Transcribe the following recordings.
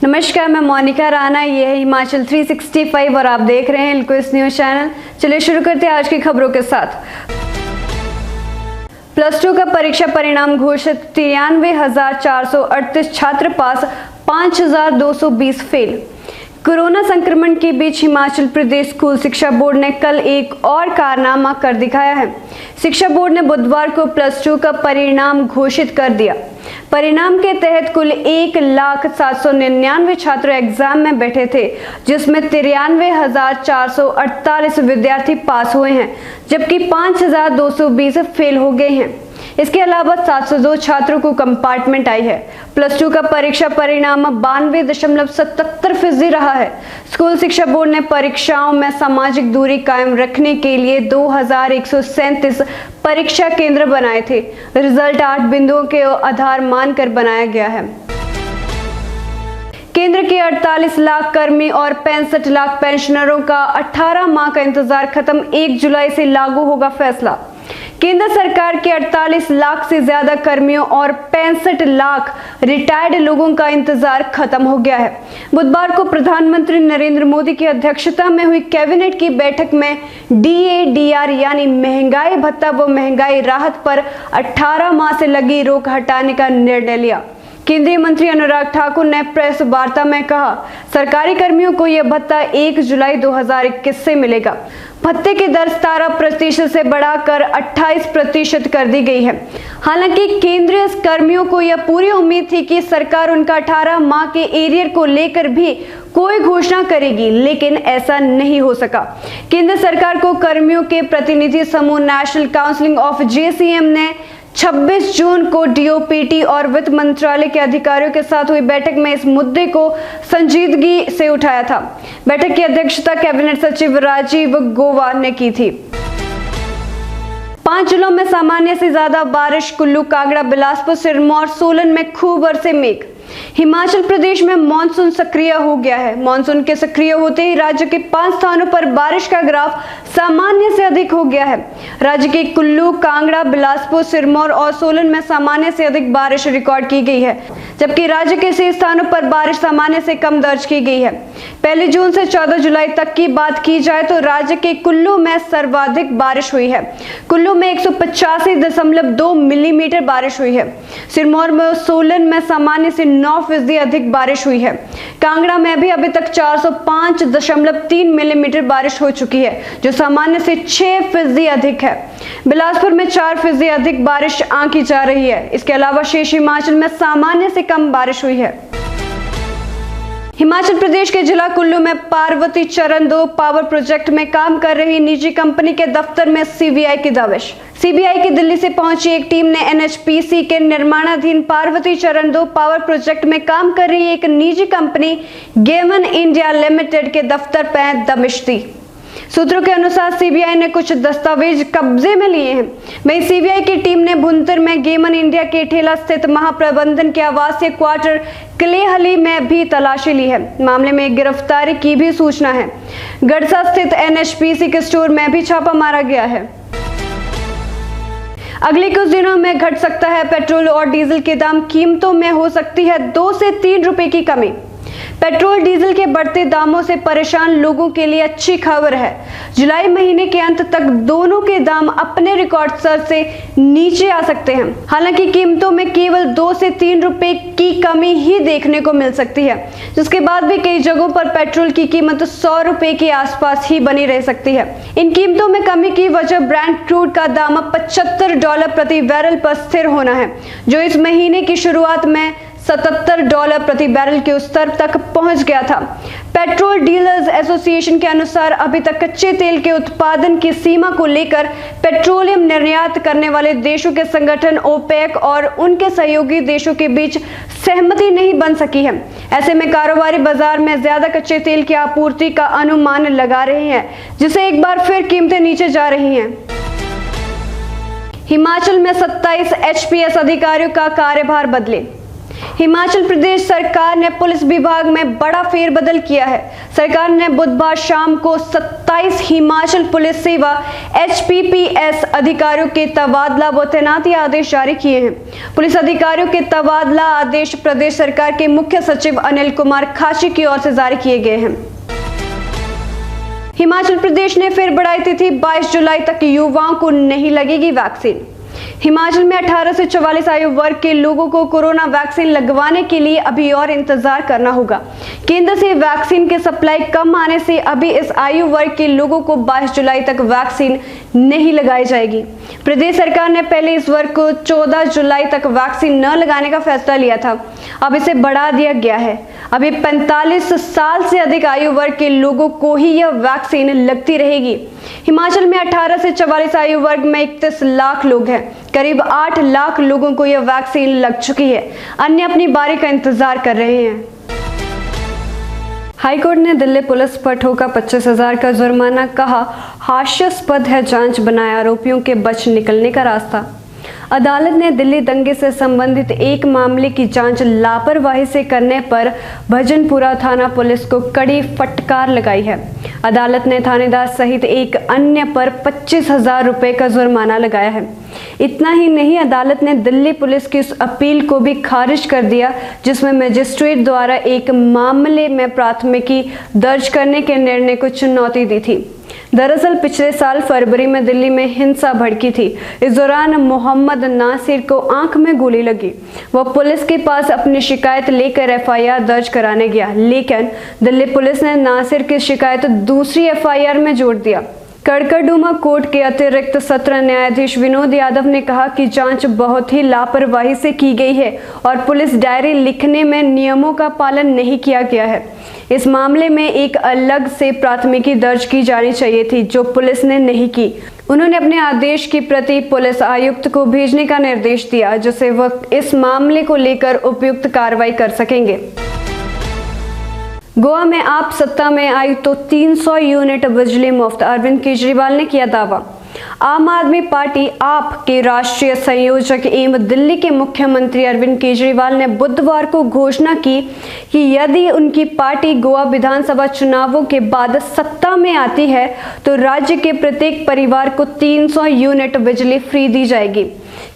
नमस्कार, मैं मोनिका राणा। ये है हिमाचल 365 और आप देख रहे हैं इल्क्विस न्यूज चैनल। चलिए शुरू करते हैं आज की खबरों के साथ। प्लस 2 का परीक्षा परिणाम घोषित, 93,438 छात्र पास, 5,220 फेल। कोरोना संक्रमण के बीच हिमाचल प्रदेश स्कूल शिक्षा बोर्ड ने कल एक और कारनामा कर दिखाया है। शिक्षा बोर्ड ने बुधवार को प्लस 2 का परिणाम घोषित कर दिया। परिणाम के तहत कुल 1,799 छात्र एग्जाम में बैठे थे, जिसमें 93,448 विद्यार्थी पास हुए हैं, जबकि 5,220 फेल हो गए हैं। इसके अलावा 702 छात्रों को कंपार्टमेंट आई है। प्लस 2 का परीक्षा परिणाम 92.77% रहा है। स्कूल शिक्षा बोर्ड ने परीक्षाओं में सामाजिक दूरी कायम रखने के लिए 2,137 परीक्षा केंद्र बनाए थे। रिजल्ट 8 बिंदुओं के आधार मानकर बनाया गया है। केंद्र के 48 लाख कर्मी और 65 लाख पेंशनरों का 18 माह का इंतजार खत्म, 1 जुलाई से लागू होगा फैसला। केंद्र सरकार के 48 लाख से ज्यादा कर्मियों और 65 लाख रिटायर्ड लोगों का इंतजार खत्म हो गया है। बुधवार को प्रधानमंत्री नरेंद्र मोदी की अध्यक्षता में हुई कैबिनेट की बैठक में DADR यानी महंगाई भत्ता व महंगाई राहत पर 18 माह से लगी रोक हटाने का निर्णय लिया। केंद्रीय मंत्री अनुराग ठाकुर ने प्रेस वार्ता में कहा, सरकारी कर्मियों को यह भत्ता 1 जुलाई 2021 से मिलेगा। भत्ते की दर 17% से बढ़ाकर 28% कर दी गई है। हालांकि केंद्रीय कर्मियों को यह पूरी उम्मीद थी कि सरकार उनका 18 माह के एरियर को लेकर भी कोई घोषणा करेगी, लेकिन ऐसा नहीं हो सका। केंद्र सरकार को कर्मियों के प्रतिनिधि समूह नेशनल काउंसिल ऑफ JCM ने 26 जून को DOPT और वित्त मंत्रालय के अधिकारियों के साथ हुई बैठक में इस मुद्दे को संजीदगी से उठाया था। बैठक की अध्यक्षता कैबिनेट सचिव राजीव गौबा ने की थी। 5 जिलों में सामान्य से ज्यादा बारिश, कुल्लू, कांगड़ा, बिलासपुर, सिरमौर, सोलन में खूब बरसे मेघ। हिमाचल प्रदेश में मानसून सक्रिय हो गया है। मानसून के सक्रिय होते ही राज्य के 5 स्थानों पर बारिश का ग्राफ सामान्य से अधिक हो गया है। राज्य के कुल्लू, कांगड़ा, बिलासपुर, सिरमौर और सोलन में सामान्य से अधिक बारिश रिकॉर्ड की गई है, जबकि राज्य के शेष स्थानों पर बारिश सामान्य से कम दर्ज की गई है। 1 जून से 14 जुलाई तक की बात की जाए तो राज्य के कुल्लू में सर्वाधिक बारिश हुई है। कुल्लू में 185.2 मिलीमीटर बारिश हुई है। सिरमौर में, सोलन में सामान्य से 9% अधिक बारिश हुई है। कांगड़ा में भी अभी तक 405.3 मिलीमीटर बारिश हो चुकी है, जो सामान्य से 6% अधिक है। बिलासपुर में 4% अधिक बारिश आंकी जा रही है। इसके अलावा शेष हिमाचल में सामान्य से कम बारिश हुई है। हिमाचल प्रदेश के जिला कुल्लू में पार्वती चरण 2 पावर प्रोजेक्ट में काम कर रही निजी कंपनी के दफ्तर में CBI की दबिश। CBI की दिल्ली से पहुंची एक टीम ने NHPC के निर्माणाधीन पार्वती चरण 2 पावर प्रोजेक्ट में काम कर रही एक निजी कंपनी गेमन इंडिया लिमिटेड के दफ्तर पर दबिश दी। सूत्रों के अनुसार CBI ने कुछ दस्तावेज कब्जे में लिए हैं। वहीं CBI की टीम ने भुंतर में गेमन इंडिया के ठेला स्थित महाप्रबंधन के आवासीय क्वार्टर क्लेहली में भी तलाशी ली है। मामले में गिरफ्तारी की भी सूचना है। गड़सा स्थित NHPC के स्टोर में भी छापा मारा गया है। अगले कुछ दिनों में घट सकता है पेट्रोल और डीजल के दाम। कीमतों में हो सकती है 2 से 3 रुपए की कमी। पेट्रोल डीजल के बढ़ते दामों से परेशान लोगों के लिए अच्छी खबर है। जुलाई महीने के अंत तक दोनों के दाम अपने रिकॉर्ड स्तर से नीचे आ सकते हैं। हालांकि कीमतों में केवल 2 से 3 रुपए की कमी ही देखने को मिल सकती है, जिसके बाद भी कई जगहों पर पेट्रोल की कीमत 100 रुपए के आसपास ही बनी रह सकती है। इन कीमतों में कमी की वजह ब्रांड क्रूड का दाम $75 प्रति बैरल पर स्थिर होना है, जो इस महीने की शुरुआत में $77 प्रति बैरल के स्तर तक पहुंच गया था। पेट्रोल डीलर्स एसोसिएशन के अनुसार अभी तक कच्चे तेल के उत्पादन की सीमा को लेकर पेट्रोलियम निर्यात करने वाले देशों के संगठन OPEC और उनके सहयोगी देशों के बीच सहमति नहीं बन सकी है। ऐसे में कारोबारी बाजार में ज्यादा कच्चे तेल की आपूर्ति का अनुमान लगा रहे हैं, जिससे एक बार फिर कीमतें नीचे जा रही हैं। हिमाचल में 27 HPS अधिकारियों का कार्यभार बदले। हिमाचल प्रदेश सरकार ने पुलिस विभाग में बड़ा फेरबदल किया है। सरकार ने बुधवार शाम को 27 हिमाचल पुलिस सेवा HPPS अधिकारियों के तबादला व तैनाती आदेश जारी किए हैं। पुलिस अधिकारियों के तबादला आदेश प्रदेश सरकार के मुख्य सचिव अनिल कुमार खाची की ओर से जारी किए गए हैं। हिमाचल प्रदेश ने फिर बढ़ाई तिथि 22 जुलाई तक युवाओं को नहीं लगेगी वैक्सीन। हिमाचल में 18 से 44 आयु वर्ग के लोगों को कोरोना वैक्सीन लगवाने के लिए अभी और इंतजार करना होगा। केंद्र से वैक्सीन के सप्लाई कम आने से अभी इस आयु वर्ग के लोगों को 22 जुलाई तक वैक्सीन नहीं लगाई जाएगी। प्रदेश सरकार ने पहले इस वर्ग को 14 जुलाई तक वैक्सीन न लगाने का फैसला लिया था, अब इसे बढ़ा दिया गया है। अभी 45 साल से अधिक आयु वर्ग के लोगों को ही यह वैक्सीन लगती रहेगी। हिमाचल में 18 से 44 आयु वर्ग में 31 लाख लोग हैं। करीब 8 लाख लोगों को यह वैक्सीन लग चुकी है, अन्य अपनी बारी का इंतजार कर रहे हैं। हाईकोर्ट ने दिल्ली पुलिस पर ठोका 25,000 का जुर्माना, कहा हास्यास्पद है जांच बनाए आरोपियों के बच निकलने का रास्ता। अदालत ने दिल्ली दंगे से संबंधित एक मामले की जांच लापरवाही से करने पर भजनपुरा थाना पुलिस को कड़ी फटकार लगाई है। अदालत ने थानेदार सहित एक अन्य पर 25,000 रुपए का जुर्माना लगाया है। इतना ही नहीं, अदालत ने दिल्ली पुलिस की उस अपील को भी खारिज कर दिया जिसमें मजिस्ट्रेट द्वारा एक मामले में प्राथमिकी दर्ज करने के निर्णय को चुनौती दी थी। दरअसल पिछले साल फरवरी में दिल्ली में हिंसा भड़की थी। इस दौरान मोहम्मद नासिर को आंख में गोली लगी। वह पुलिस के पास अपनी शिकायत लेकर FIR दर्ज कराने गया, लेकिन दिल्ली पुलिस ने नासिर की शिकायत दूसरी FIR में जोड़ दिया। कड़कड़डूमा कोर्ट के अतिरिक्त सत्र न्यायाधीश विनोद यादव ने कहा कि जांच बहुत ही लापरवाही से की गई है और पुलिस डायरी लिखने में नियमों का पालन नहीं किया गया है। इस मामले में एक अलग से प्राथमिकी दर्ज की जानी चाहिए थी, जो पुलिस ने नहीं की। उन्होंने अपने आदेश की प्रति पुलिस आयुक्त को भेजने का निर्देश दिया, जिससे वह इस मामले को लेकर उपयुक्त कार्रवाई कर सकेंगे। गोवा में आप सत्ता में आई तो 300 यूनिट बिजली मुफ्त, अरविंद केजरीवाल ने किया दावा। आम आदमी पार्टी आप के राष्ट्रीय संयोजक एवं दिल्ली के मुख्यमंत्री अरविंद केजरीवाल ने बुधवार को घोषणा की कि यदि उनकी पार्टी गोवा विधानसभा चुनावों के बाद सत्ता में आती है तो राज्य के प्रत्येक परिवार को 300 यूनिट बिजली फ्री दी जाएगी।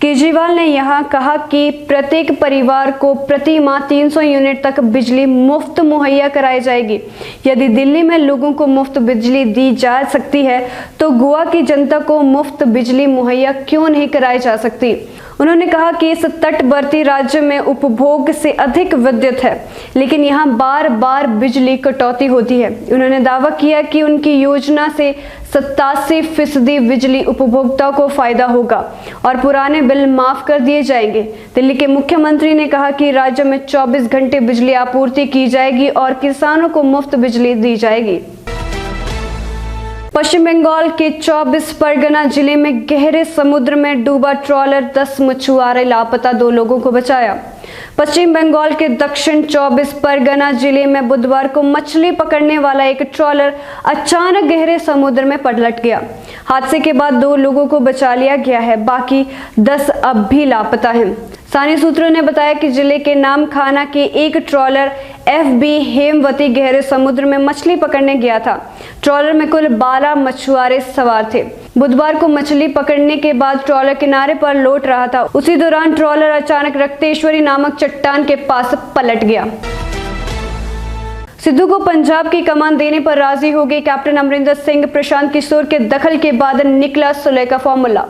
केजरीवाल ने यहाँ कहा कि प्रत्येक परिवार को प्रति माह 300 यूनिट तक बिजली मुफ्त मुहैया कराई जाएगी। यदि दिल्ली में लोगों को मुफ्त बिजली दी जा सकती है तो गोवा की जनता को मुफ्त बिजली मुहैया क्यों नहीं कराई जा सकती। उन्होंने कहा कि इस तटवर्ती राज्य में उपभोग से अधिक विद्युत है, लेकिन यहाँ बार बार बिजली कटौती होती है। उन्होंने दावा किया कि उनकी योजना से 87% बिजली उपभोक्ताओं को फायदा होगा और पुराने बिल माफ कर दिए जाएंगे। दिल्ली के मुख्यमंत्री ने कहा कि राज्य में 24 घंटे बिजली आपूर्ति की जाएगी और किसानों को मुफ्त बिजली दी जाएगी। पश्चिम बंगाल के 24 परगना जिले में गहरे समुद्र में डूबा ट्रॉलर, 10 मछुआरे लापता, 2 लोगों को बचाया। पश्चिम बंगाल के दक्षिण 24 परगना जिले में बुधवार को मछली पकड़ने वाला एक ट्रॉलर अचानक गहरे समुद्र में पलट गया। हादसे के बाद 2 लोगों को बचा लिया गया है, बाकी 10 अब भी लापता हैं। स्थानीय सूत्रों ने बताया कि जिले के नामखाना के एक ट्रॉलर FB हेमवती गहरे समुद्र में मछली पकड़ने गया था। ट्रॉलर में कुल 12 मछुआरे सवार थे। बुधवार को मछली पकड़ने के बाद ट्रॉलर किनारे पर लौट रहा था। उसी दौरान ट्रॉलर अचानक रक्तेश्वरी नामक चट्टान के पास पलट गया। सिद्धू को पंजाब की कमान देने पर राजी हो गए कैप्टन अमरिंदर सिंह। प्रशांत किशोर के दखल के बाद निकला सुलह का फॉर्मूला।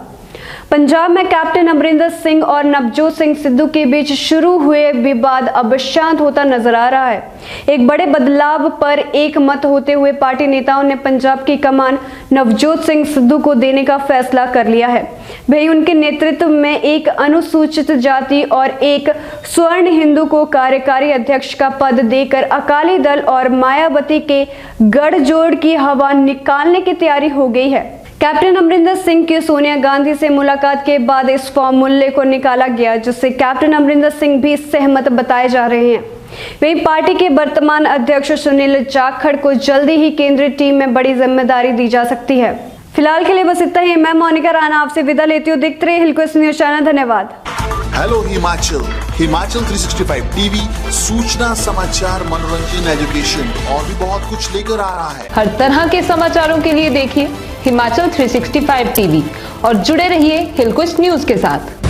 पंजाब में कैप्टन अमरिंदर सिंह और नवजोत सिंह सिद्धू के बीच शुरू हुए विवाद अब शांत होता नजर आ रहा है। एक बड़े बदलाव पर एक मत होते हुए पार्टी नेताओं ने पंजाब की कमान नवजोत सिंह सिद्धू को देने का फैसला कर लिया है। वही उनके नेतृत्व में एक अनुसूचित जाति और एक स्वर्ण हिंदू को कार्यकारी अध्यक्ष का पद देकर अकाली दल और मायावती के गठजोड़ की हवा निकालने की तैयारी हो गई है। कैप्टन अमरिंदर सिंह की सोनिया गांधी से मुलाकात के बाद इस फॉर्मूले को निकाला गया, जिससे कैप्टन अमरिंदर सिंह भी सहमत बताए जा रहे हैं। वहीं पार्टी के वर्तमान अध्यक्ष सुनील जाखड़ को जल्दी ही केंद्रीय टीम में बड़ी जिम्मेदारी दी जा सकती है। फिलहाल के लिए बस इतना ही। मैं मोनिका राणा आपसे विदा लेती हूँ। देखते रहिए हिलक्वेस्ट न्यूज चैनल। धन्यवाद। हेलो हिमाचल, हिमाचल 365 टीवी सूचना, समाचार, मनोरंजन, एजुकेशन और भी बहुत कुछ लेकर आ रहा है। हर तरह के समाचारों के लिए देखिए हिमाचल 365 टीवी और जुड़े रहिए हिलकुश न्यूज के साथ।